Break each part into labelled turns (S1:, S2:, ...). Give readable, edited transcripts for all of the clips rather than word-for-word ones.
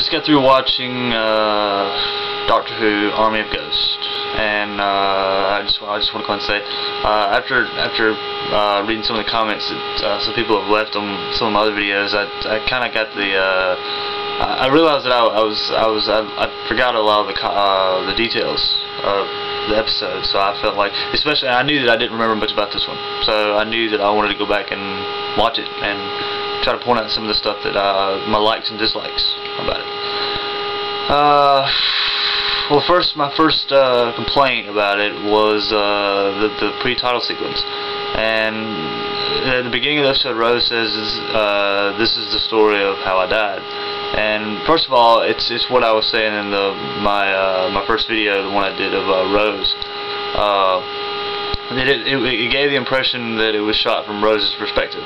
S1: just got through watching Doctor Who: Army of Ghosts, and I just want to go and say, after reading some of the comments that some people have left on some of my other videos, I kind of got the I realized that I forgot a lot of the details of the episode, so I felt like, especially, I knew that I didn't remember much about this one, so I knew that I wanted to go back and watch it and try to point out some of the stuff that my likes and dislikes about it. Well, my first complaint about it was the pre-title sequence, and at the beginning of the episode, Rose says, "This is the story of how I died." And first of all, it's what I was saying in my first video, the one I did of Rose. It gave the impression that it was shot from Rose's perspective.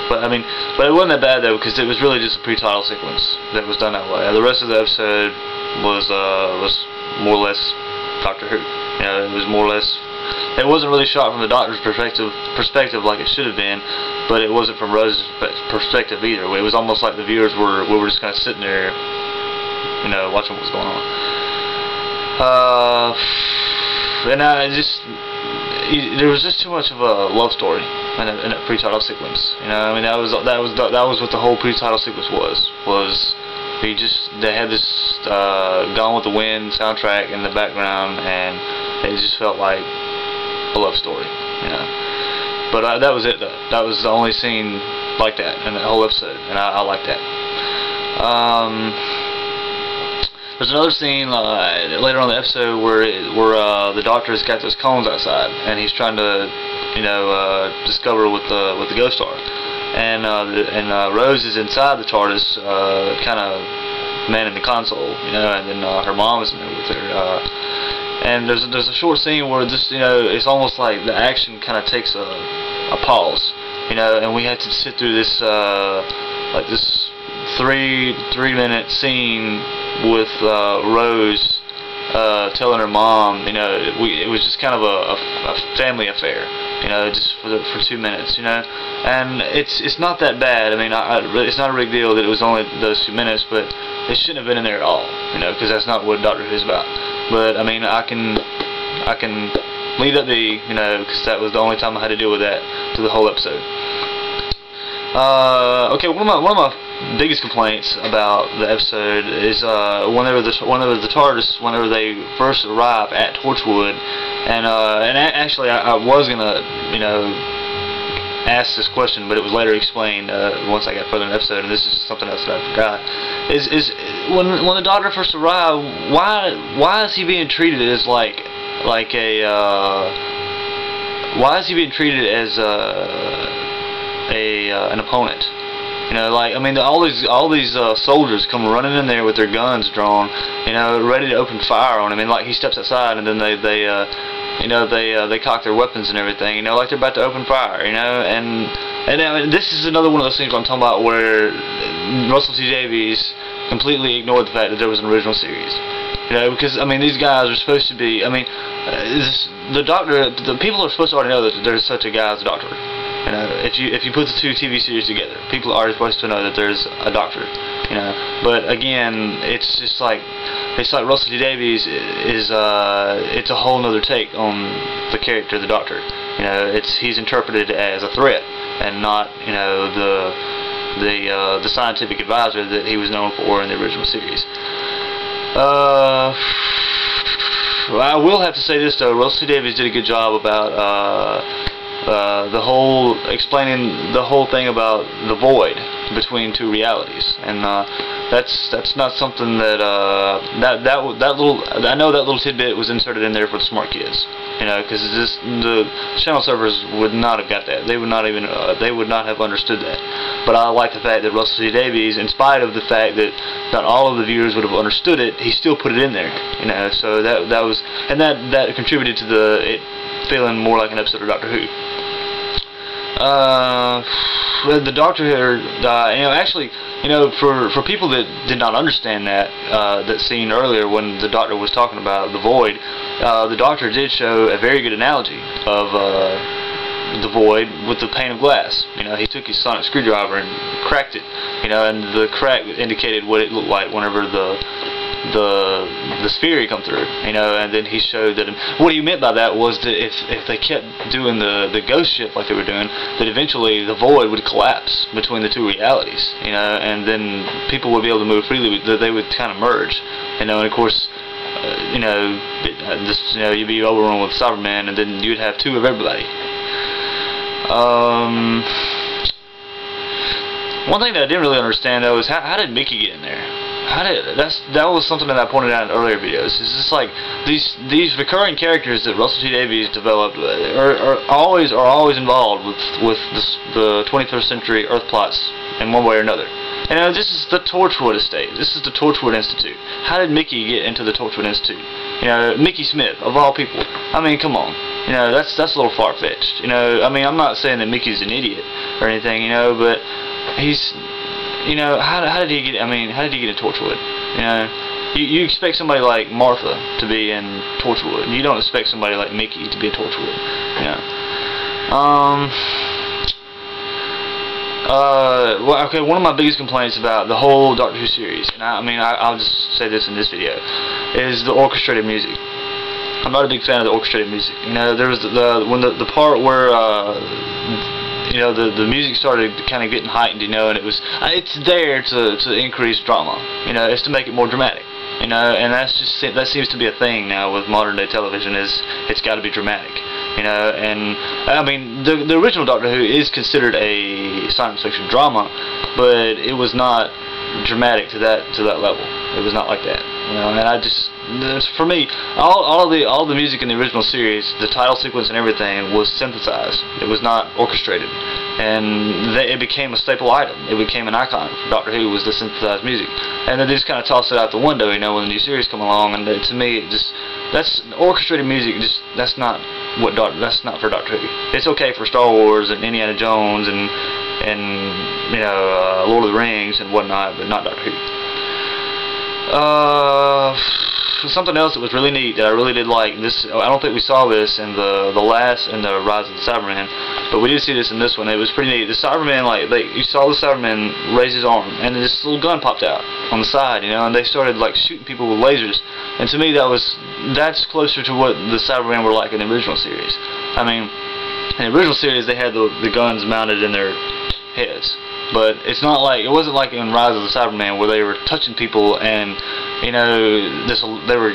S1: But it wasn't that bad though, because it was really just a pre-title sequence that was done that way. The rest of the episode was more or less Doctor Who. You know, it was more or less. It wasn't really shot from the Doctor's perspective like it should have been, but it wasn't from Rose's perspective either. It was almost like the viewers were just kind of sitting there, you know, watching what was going on. And there was just too much of a love story in that pre-title sequence. You know, I mean, that was what the whole pre-title sequence was. They had this Gone with the Wind soundtrack in the background, and it just felt like a love story, you know. But that was it though. That was the only scene like that in the whole episode, and I like that. There's another scene later on in the episode where the Doctor has got those cones outside, and he's trying to, you know, discover what the ghosts are. And Rose is inside the TARDIS, kind of manning the console, you know, and then her mom is in there with her. And there's a short scene where just, you know, it's almost like the action kind of takes a pause, you know, and we had to sit through this like this three-minute scene with Rose telling her mom, you know, it was just kind of a family affair, you know, just for 2 minutes, you know, and it's not that bad. I mean, it's not a big deal that it was only those 2 minutes, but it shouldn't have been in there at all, you know, because that's not what Doctor Who is about. But I mean, I can leave that be, you know, because that was the only time I had to deal with that through the whole episode. Okay, one of my biggest complaints about the episode is whenever the TARDIS, whenever they first arrive at Torchwood, and actually I was gonna, you know, ask this question, but it was later explained once I got further in the episode, and this is something else that I forgot. Is when the Doctor first arrived, why is he being treated as like a why is he being treated as an opponent? You know, like, I mean, all these soldiers come running in there with their guns drawn, you know, ready to open fire on him, and like he steps outside, and then they cock their weapons and everything, you know, like they're about to open fire, you know, and I mean, this is another one of those things I'm talking about where Russell T Davies completely ignored the fact that there was an original series, you know, because I mean, these guys are supposed to be, I mean, the people are supposed to already know that there's such a guy as a Doctor. You know, if you put the two TV series together, people are supposed to know that there's a Doctor. You know, but again, it's like Russell T Davies is it's a whole nother take on the character of the Doctor. You know, he's interpreted as a threat and not, you know, the scientific advisor that he was known for in the original series. I will have to say this though, Russell T Davies did a good job about explaining the whole thing about the void between two realities, and that's not something that I know that little tidbit was inserted in there for the smart kids, you know, because the channel servers would not have got that. They would not have understood that. But I like the fact that Russell T Davies, in spite of the fact that not all of the viewers would have understood it, he still put it in there, you know. So that contributed to it feeling more like an episode of Doctor Who. The Doctor here, you know, actually, you know, for people that did not understand that scene earlier when the Doctor was talking about the void, the Doctor did show a very good analogy of the void with the pane of glass. You know, he took his sonic screwdriver and cracked it, you know, and the crack indicated what it looked like whenever the sphere come through, you know, and then he showed that what he meant by that was that if they kept doing the ghost ship like they were doing, that eventually the void would collapse between the two realities, you know, and then people would be able to move freely, that they would kind of merge, you know, and of course, you know, you'd be overrun with Cybermen, and then you'd have two of everybody. One thing that I didn't really understand though is how did Mickey get in there? That was something that I pointed out in earlier videos. It's just like these recurring characters that Russell T Davies developed are always involved with the 21st century Earth plots in one way or another. You know, this is the Torchwood estate. This is the Torchwood Institute. How did Mickey get into the Torchwood Institute? You know, Mickey Smith, of all people. I mean, come on. You know, that's a little far-fetched. You know, I mean, I'm not saying that Mickey's an idiot or anything, you know, but he's, you know, how did he get? I mean, how did he get in Torchwood? You know, you expect somebody like Martha to be in Torchwood. You don't expect somebody like Mickey to be in Torchwood. You know. Well, okay. One of my biggest complaints about the whole Doctor Who series, and I'll just say this in this video, is the orchestrated music. I'm not a big fan of the orchestrated music. You know, there was the part where you know, the music started kind of getting heightened, you know, and it's there to increase drama, you know, it's to make it more dramatic, you know, and that seems to be a thing now with modern day television, is it's got to be dramatic, you know, and I mean the original Doctor Who is considered a science fiction drama, but it was not dramatic to that level. It was not like that, you know, and for me, all the music in the original series, the title sequence and everything was synthesized. It was not orchestrated, and it became a staple item. It became an icon for Doctor Who, was the synthesized music, and then they just kind of tossed it out the window, you know, when the new series come along. And to me, that's orchestrated music. That's not for Doctor Who. It's okay for Star Wars and Indiana Jones and you know, Lord of the Rings and whatnot, but not Doctor Who. Something else that was really neat that I really did like, this, I don't think we saw this in the Rise of the Cyberman, but we did see this in this one. It was pretty neat. The Cyberman, you saw the Cyberman raise his arm, and this little gun popped out on the side, you know, and they started like shooting people with lasers. And to me, that's closer to what the Cybermen were like in the original series. I mean, in the original series, they had the guns mounted in their heads. But it wasn't like in Rise of the Cyberman where they were touching people and, you know, they were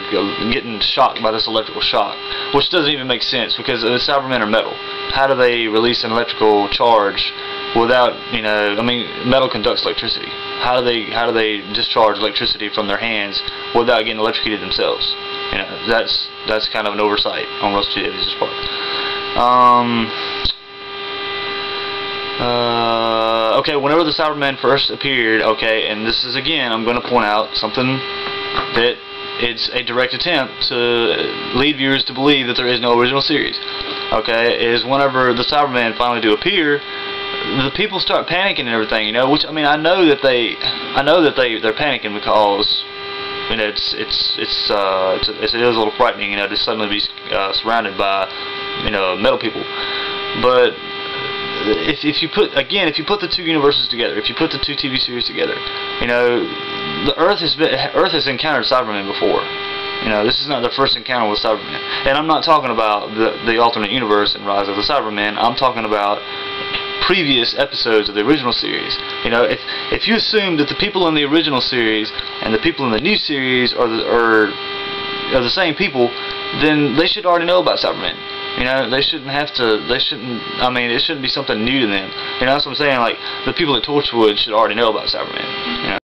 S1: getting shocked by this electrical shock, which doesn't even make sense because the Cybermen are metal. How do they release an electrical charge without, you know, I mean, metal conducts electricity. How do they discharge electricity from their hands without getting electrocuted themselves? You know, that's kind of an oversight on Russell T Davies' part. Okay, whenever the Cybermen first appeared, okay, and this is, again, I'm going to point out something that it's a direct attempt to lead viewers to believe that there is no original series, okay, is whenever the Cybermen finally do appear, the people start panicking and everything, you know, which, I mean, I know that they're panicking because, you know, it is a little frightening, you know, to suddenly be surrounded by, you know, metal people, but if you put the two universes together, if you put the two TV series together, you know, the Earth has encountered Cybermen before. You know, this is not the first encounter with Cybermen. And I'm not talking about the alternate universe in Rise of the Cybermen. I'm talking about previous episodes of the original series. You know, if you assume that the people in the original series and the people in the new series are the same people, then they should already know about Cybermen. You know, I mean, it shouldn't be something new to them. You know, that's what I'm saying, like, the people at Torchwood should already know about Cybermen. You know?